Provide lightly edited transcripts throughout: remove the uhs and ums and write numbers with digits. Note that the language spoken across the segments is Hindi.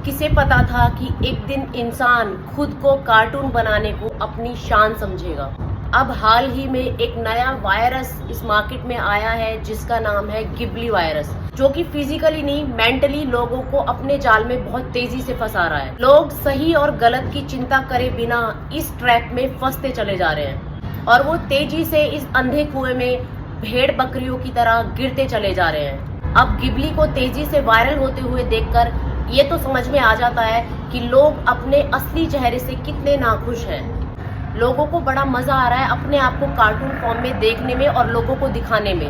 किसे पता था कि एक दिन इंसान खुद को कार्टून बनाने को अपनी शान समझेगा। अब हाल ही में एक नया वायरस इस मार्केट में आया है जिसका नाम है गिबली वायरस, जो कि फिजिकली नहीं मेंटली लोगों को अपने जाल में बहुत तेजी से फंसा रहा है। लोग सही और गलत की चिंता करे बिना इस ट्रैप में फंसते चले जा रहे हैं और वो तेजी से इस अंधे कुएं में भेड़ बकरियों की तरह गिरते चले जा रहे हैं। अब गिबली को तेजी से वायरल होते हुए देखकर ये तो समझ में आ जाता है कि लोग अपने असली चेहरे से कितने नाखुश हैं। लोगों को बड़ा मजा आ रहा है अपने आप को कार्टून फॉर्म में देखने में और लोगों को दिखाने में।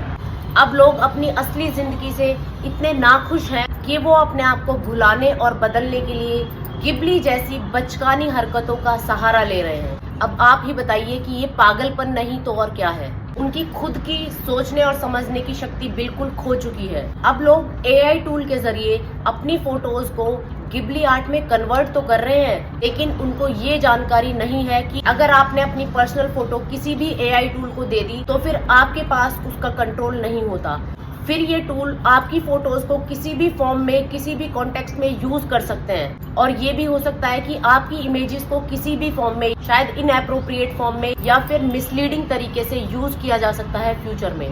अब लोग अपनी असली जिंदगी से इतने नाखुश हैं कि वो अपने आप को भुलाने और बदलने के लिए गिबली जैसी बचकानी हरकतों का सहारा ले रहे हैं। अब आप ही बताइए कि ये पागलपन नहीं तो और क्या है। उनकी खुद की सोचने और समझने की शक्ति बिल्कुल खो चुकी है। अब लोग एआई टूल के जरिए अपनी फोटोज को गिबली आर्ट में कन्वर्ट तो कर रहे हैं, लेकिन उनको ये जानकारी नहीं है कि अगर आपने अपनी पर्सनल फोटो किसी भी एआई टूल को दे दी तो फिर आपके पास उसका कंट्रोल नहीं होता। फिर ये टूल आपकी फोटोज को किसी भी फॉर्म में किसी भी कॉन्टेक्स्ट में यूज कर सकते हैं और ये भी हो सकता है कि आपकी इमेजेस को किसी भी फॉर्म में, शायद इनएप्रोप्रिएट फॉर्म में या फिर मिसलीडिंग तरीके से यूज किया जा सकता है फ्यूचर में।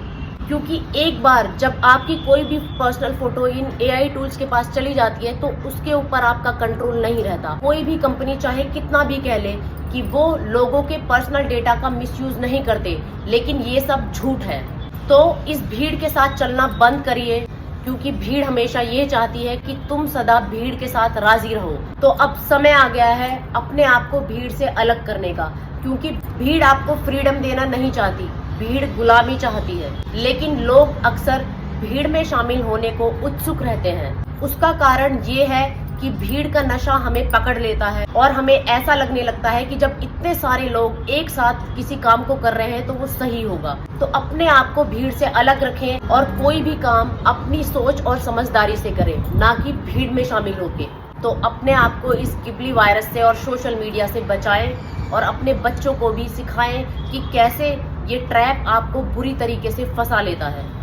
क्योंकि एक बार जब आपकी कोई भी पर्सनल फोटो इन एआई टूल्स के पास चली जाती है तो उसके ऊपर आपका कंट्रोल नहीं रहता। कोई भी कंपनी चाहे कितना भी कह ले कि वो लोगों के पर्सनल डेटा का मिसयूज नहीं करते, लेकिन ये सब झूठ है। तो इस भीड़ के साथ चलना बंद करिए, क्योंकि भीड़ हमेशा ये चाहती है कि तुम सदा भीड़ के साथ राजी रहो। तो अब समय आ गया है अपने आप को भीड़ से अलग करने का, क्योंकि भीड़ आपको फ्रीडम देना नहीं चाहती, भीड़ गुलामी चाहती है। लेकिन लोग अक्सर भीड़ में शामिल होने को उत्सुक रहते हैं। उसका कारण ये है कि भीड़ का नशा हमें पकड़ लेता है और हमें ऐसा लगने लगता है कि जब इतने सारे लोग एक साथ किसी काम को कर रहे हैं तो वो सही होगा। तो अपने आप को भीड़ से अलग रखें और कोई भी काम अपनी सोच और समझदारी से करें, ना कि भीड़ में शामिल होके। तो अपने आप को इस गिबली वायरस से और सोशल मीडिया से बचाएं और अपने बच्चों को भी सिखाएं कि कैसे ये ट्रैप आपको बुरी तरीके से फंसा लेता है।